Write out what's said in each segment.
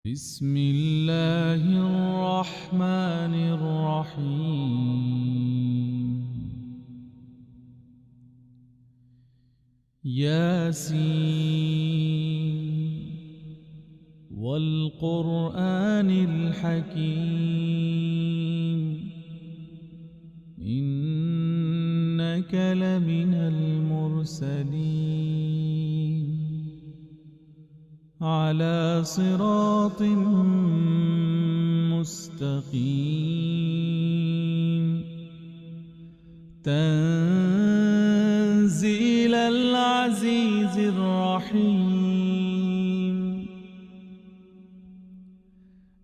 بسم الله الرحمن الرحيم. ياسين والقرآن الحكيم إنك لمن المرسلين على صراط مستقيم تنزيل العزيز الرحيم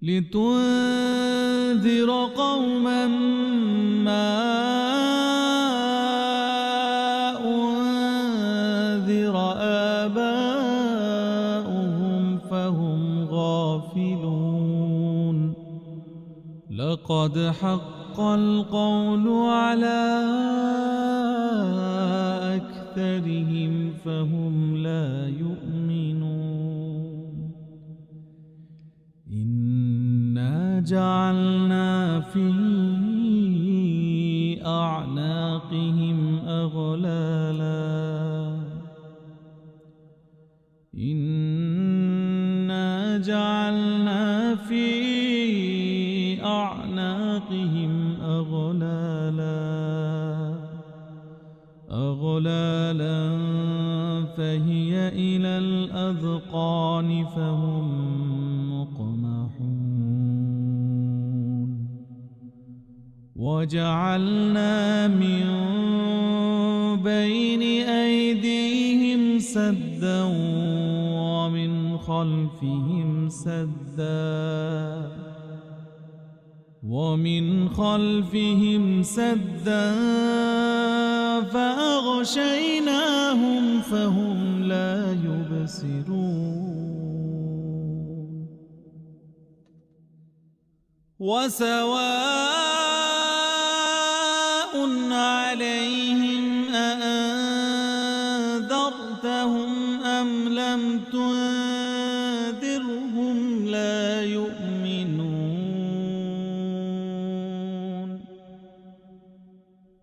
لتنذر قوما ما أنذر آباؤهم فهم غافلون لقد حق القول على أكثرهم فهم لا يؤمنون إنا جعلنا في أعناقهم أغلالا إنا جعلنا في أعناقهم أغلالا فهي إلى الأذقان فهم مقمحون وجعلنا من بين أيديهم سدا ومن خلفهم سدا فأغشيناهم فهم لا يبصرون وسواء عليهم أأنذرتهم أم لم تنذرهم لا يؤمنون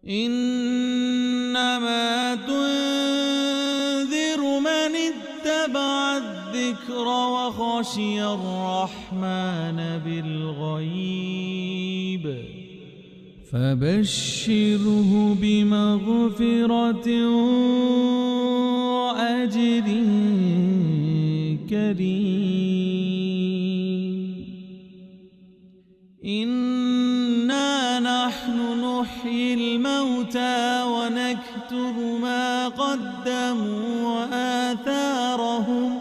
إنما تنذر من اتبع الذكر وخشي الرحمن بالغيب فبشره بمغفرة وأجر كريم إنا نحن نحيي الموتى ونكتب ما قدموا وآثارهم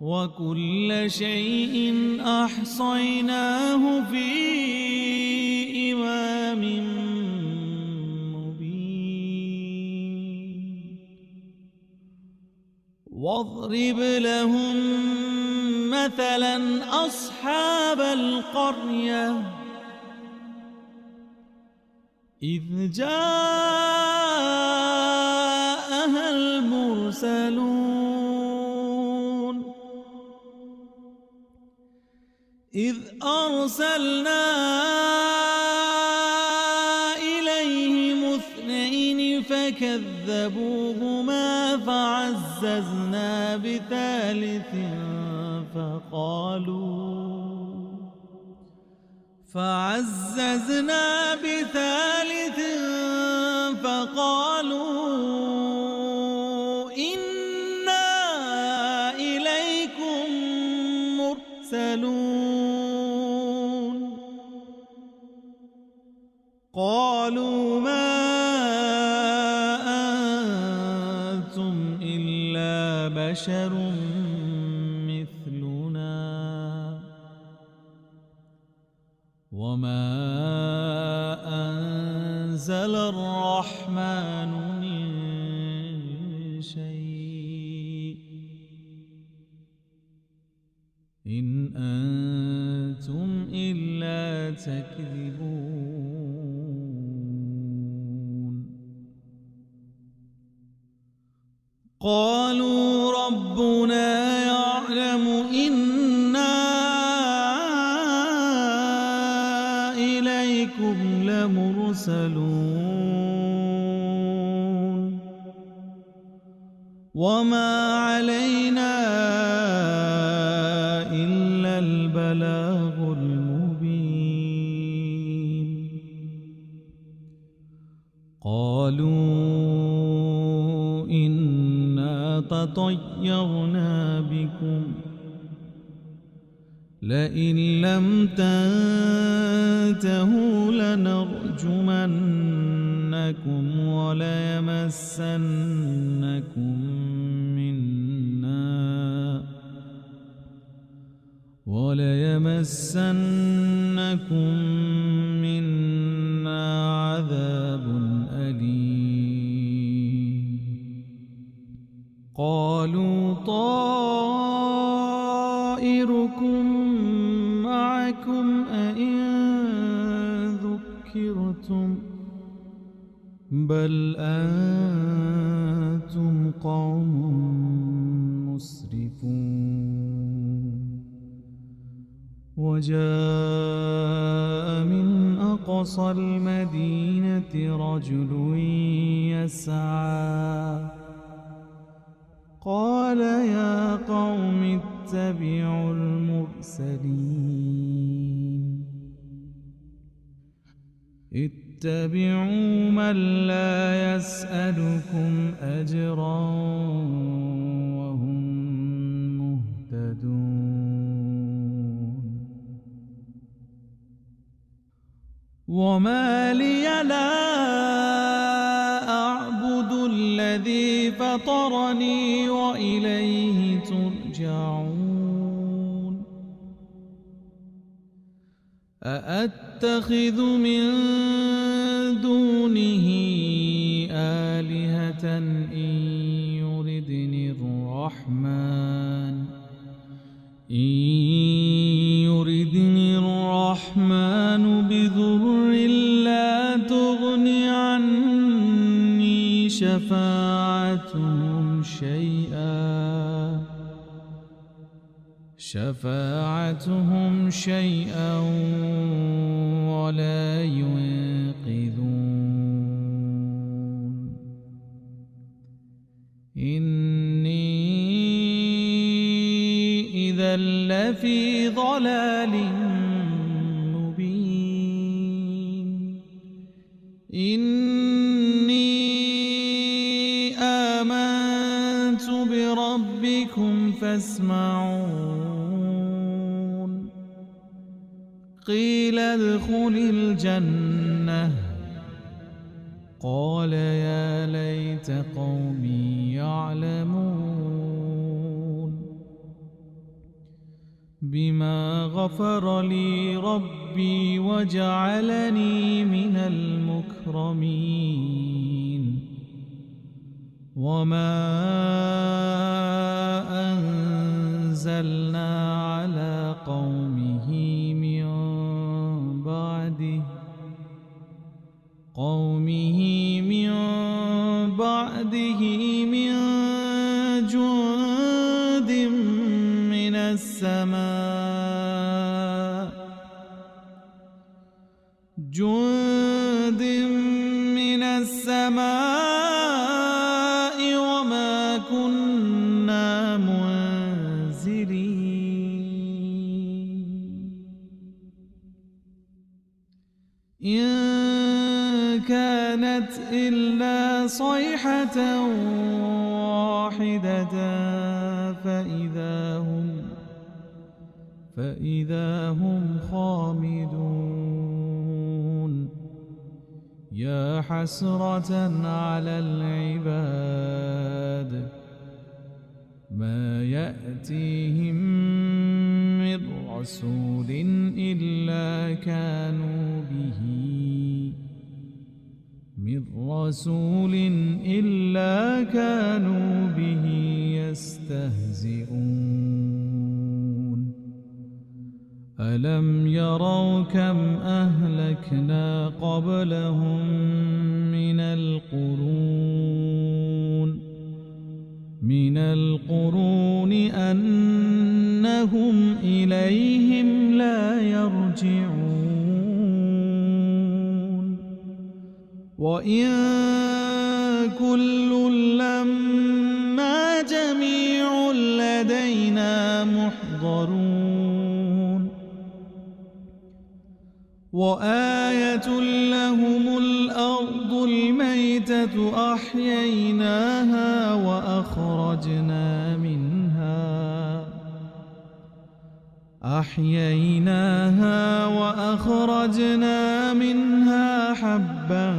وكل شيء أحصيناه في إمام مبين واضرب لهم مثلا أصحاب القرية إذ جاءها المرسلون إذ أرسلنا إليهم اثنين فكذبوهما فعززنا بثالث فقالوا إنا إليكم مرسلون قالوا ما أنتم إلا بشر مثلنا وما أنزل الرحمن من شيء إن أنتم إلا تكذبون قالوا ربنا يعلم إن وإنا إليكم لمرسلون وما علينا إلا البلاغ المبين قالوا إنا تطيرنا بكم لئن لم تنتهوا لنرجمنكم وليمسنكم منا عذاب أليم قالوا طائركم معكم أئن ذكرتم بل أنتم قوم مسرفون وجاء من أقصى المدينة رجل يسعى قال يا قوم اتبعوا المرسلين اتبعوا من لا يسألكم أجرا وهم مهتدون وما لي لا أعبد الذي فطرني وإليه ترجعون أأتخذ من دونه آلهة إن يردني الرحمن بضر لا تغن عني شفاعتهم شيئا ولا ينقذون إني إذا لفي ضلال مبين إني آمنت بربكم فاسمعون قيل ادخل الجنة قال يا ليت قومي يعلمون بما غفر لي ربي وجعلني من المكرمين وما أنزلنا على قومه من بعده من جند من السماء وما كنا منزلين إن كانت إلا صيحة واحدة فإذا هم خامدون يا حسرة على العباد ما يأتيهم من رسول إلا كانوا به يستهزئون ألم يروا كم أهلكنا قبلهم من القرون أن إنهم إليهم لا يرجعون وإن كل لما جميع لدينا محضرون وآية لهم الأرض الميتة أحييناها وأخرجنا منها حبا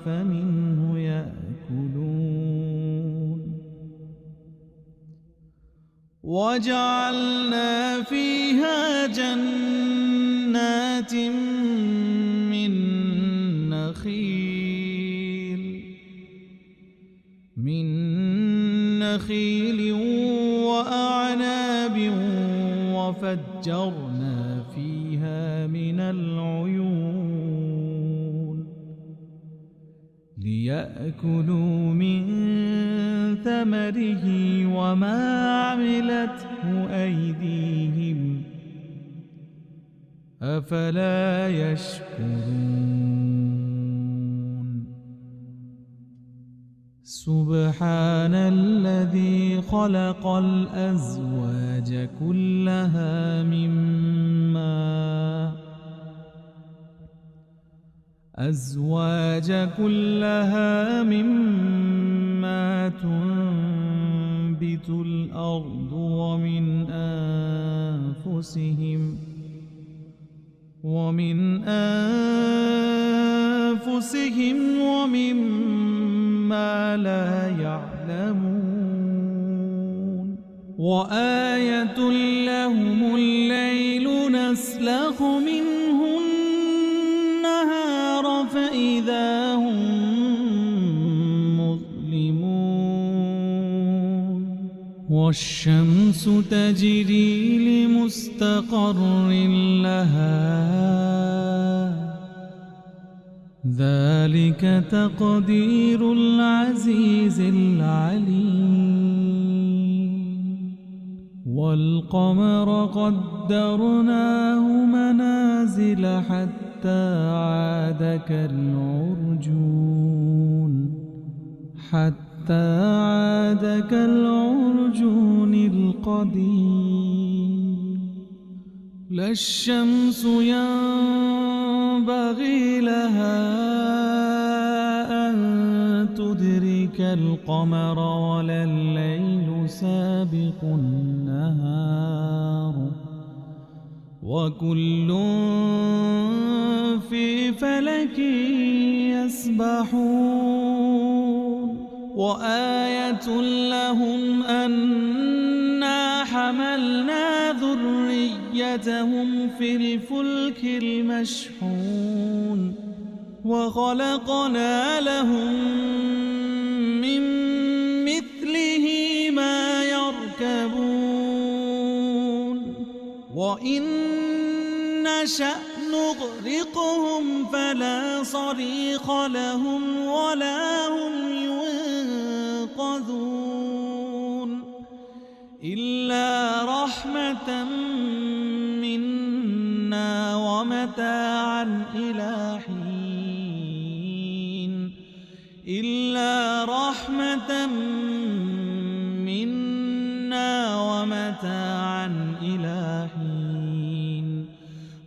فمنه يأكلون وجعلنا فيها جنات من نخيل وأعناب وفجرنا فيها من العيون ليأكلوا من ثمره وما عملته أيديهم أفلا يشكرون سبحان الذي خلق الأزواج كلها مما تنبت الأرض ومن أنفسهم ومما لا يعلمون وآية لهم الليل نسلخ منه النهار فإذا هم مظلمون والشمس تجري لمستقر لها ذلك تقدير العزيز العليم والقمر قدرناه منازل حتى عاد كالعرجون القديم لا الشمس ينبغي لها أن تدرك القمر ولا الليل سابق النهار وكل في فلك يسبحون وآية لهم أنا حملنا ذريتهم في الفلك المشحون وخلقنا لهم من مثله ما يركبون وإن نشأ نغرقهم فلا صريخ لهم ولا هم ينقذون إلا رحمة منا ومتاعا إلى حين إلا رحمة منا ومتاعا إلى حين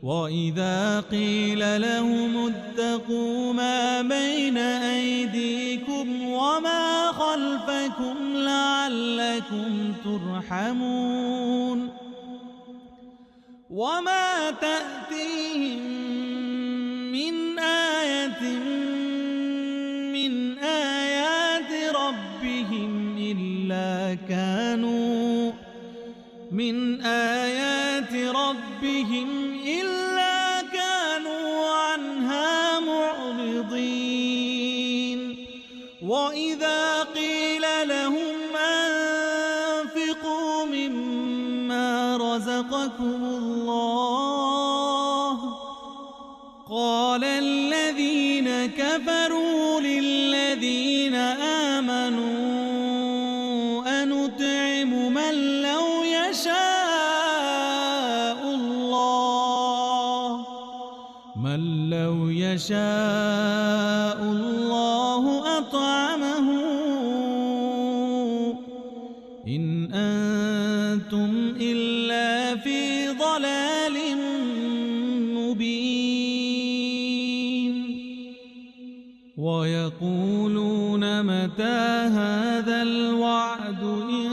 وإذا قيل لهم اتقوا ما بين أيديكم وما خلفكم لعلكم ترحمون وما تأتيهم من آية من آيات ربهم إلا كانوا عنها معرضين وإذا قيل لهم أنفقوا مما رزقكم الله قال الذين كفروا للذين آمنوا أنطعم من لو يشاء ومن لو يشاء الله أطعمه إن أنتم إلا في ضلال مبين ويقولون متى هذا الوعد إن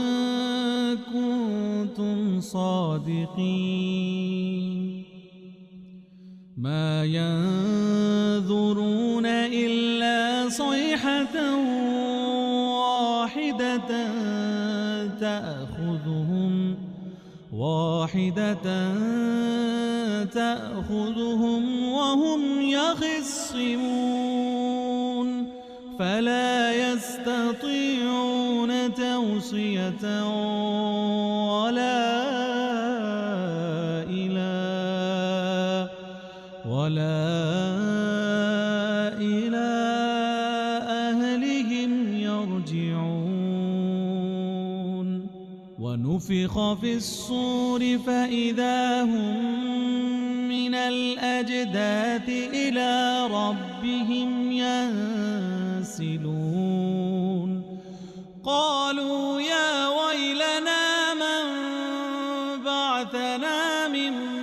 كنتم صادقين ما ينظرون إلا صيحة تأخذهم وهم يخصمون فلا يستطيعون توصية ولا إلى أهلهم يرجعون ونفخ في الصور فإذا هم من الأجداث إلى ربهم ينسلون قالوا يا ويلنا من بعثنا من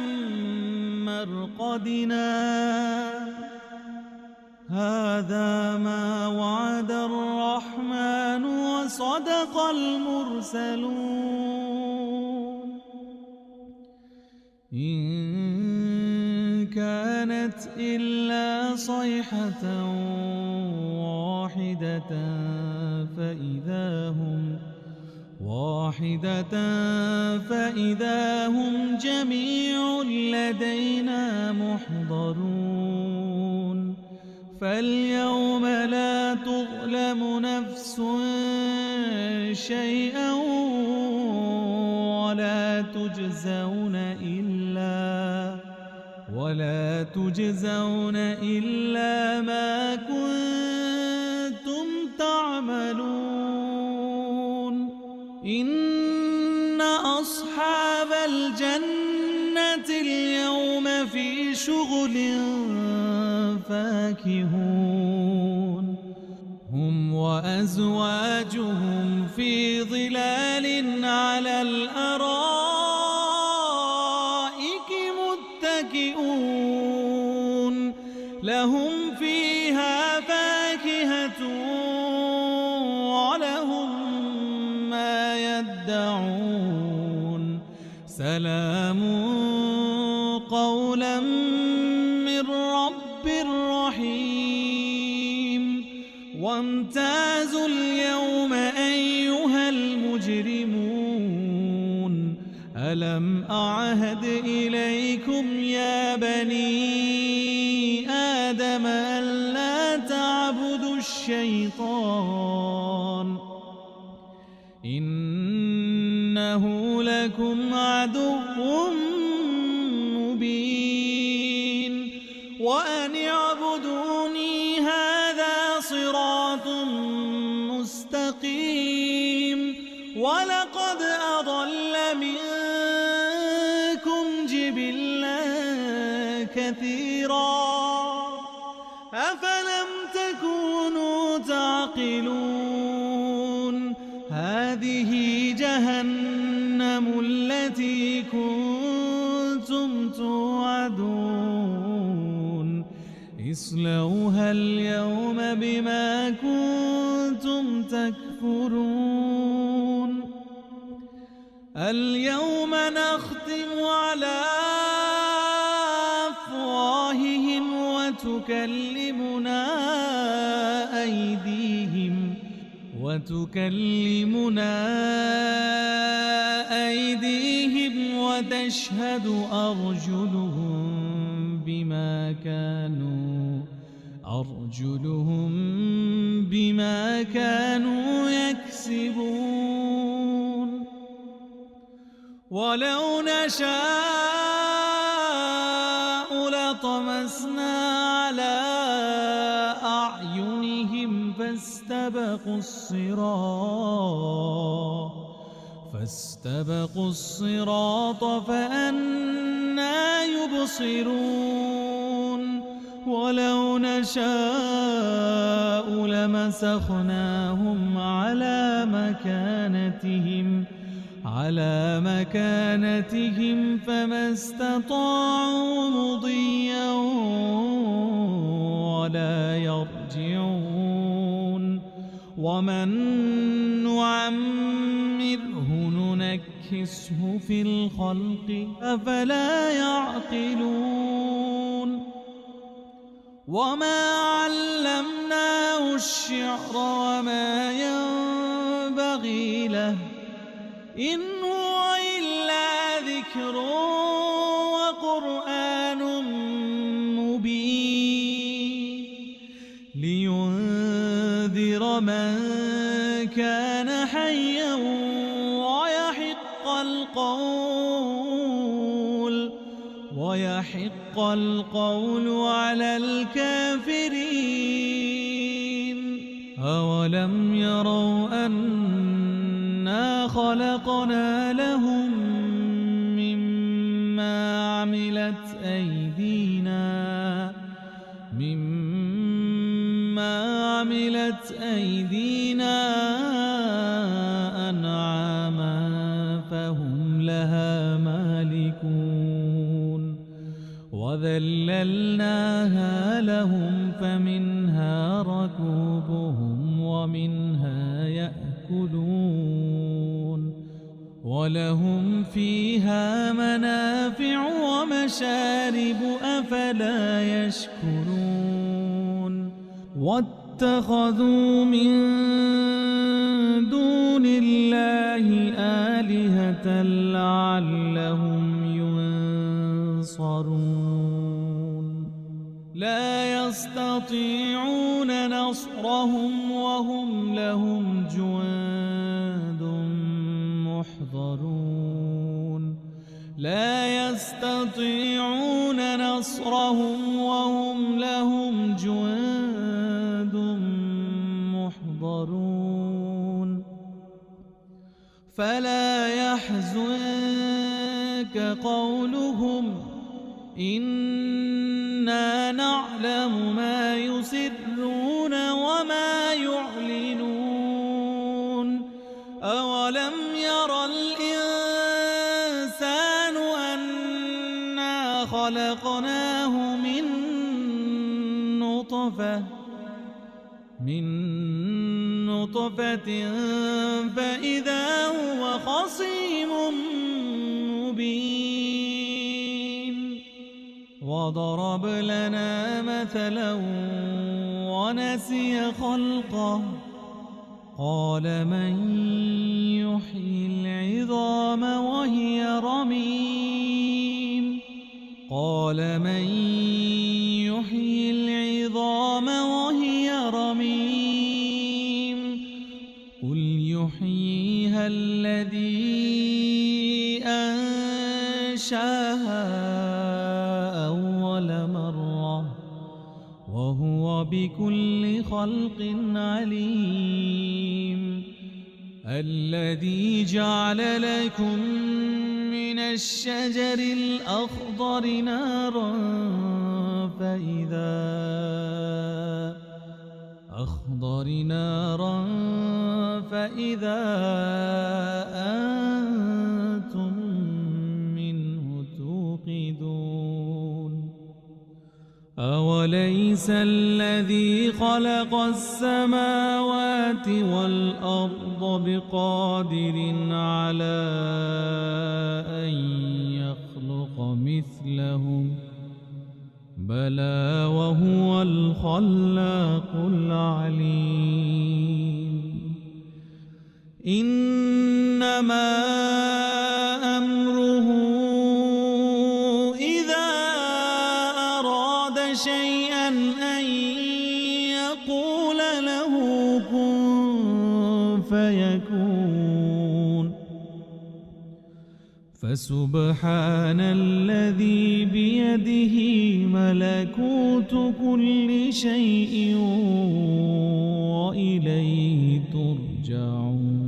مرقدنا هذا ما وعد الرحمن وصدق المرسلون إن كانت إلا صيحة فإذا هم جميع لدينا محضرون فاليوم لا تظلم نفس شيئا ولا تجزون إلا ما كنتم تعملون إن أصحاب الجنة اليوم في شغل فاكهون هم وأزواجهم في ظلال على الأرائك متكئون لهم فيها فاكهة ولهم ما يدعون سلام قولا من رب رحيم وامتازوا اليوم أيها المجرمون ألم أعهد إليكم يا بني آدم ألا تعبدوا الشيطان إنه لكم عدو مبين وأن اعبدوني هذا صراط مستقيم ولقد أضل منكم جبلا كثيرا أفلم تكونوا تعقلون هذه جهنم التي كنتم توعدون اصلوها اليوم بما كنتم تكفرون اليوم نختم على أفواههم وتكلمنا أيديهم وتشهد أرجلهم بما كانوا يكسبون ولو نشاء لطمسنا على أعينهم فاستبقوا الصراط فأنى يبصرون ولو نشاء لمسخناهم على مكانتهم فما استطاعوا مضيا ولا يرجعون ومن نعمره ننكسه في الخلق أفلا يعقلون وما علمناه الشعر وما ينبغي له إن هو إلا ذكر وقرآن مبين لينذر من كان حيا ويحق القول على الكافرين أولم يروا أنا خلقنا لهم مما عملت أيدينا أنعاما فهم لها مالكون وذللناها لهم فمنها ركوبهم ومنها يأكلون ولهم فيها منافع ومشارب أفلا يشكرون واتخذوا من دون الله آلهة لعلهم ينصرون لا يستطيعون نصرهم وهم لهم جند محضرون لا يستطيعون نصرهم وهم لهم جند محضرون فلا يحزنك قولهم إنا نعلم ما يسرون وما يعلنون أولم ير الإنسان أنا خلقناه من نطفة فإذا هو خصيم مبين وضرب لنا مثلا ونسي خلقه قال من يحيي العظام وهي رميم قال من يحيي العظام وهي رميم قل يحييها الذي أنشاها أول مرة وهو بكل خلق عليم الذي جعل لكم من الشجر الأخضر نارا فإذا أنتم منه توقدون أوليس الذي خلق السماوات والأرض بقادر على أن يخلق مثلهم بلى وهو الخلاق العليم إنما أمره إذا أراد شيئا أن يقول له كن فيكون فسبحان الذي بيده ملكوت كل شيء وإليه ترجعون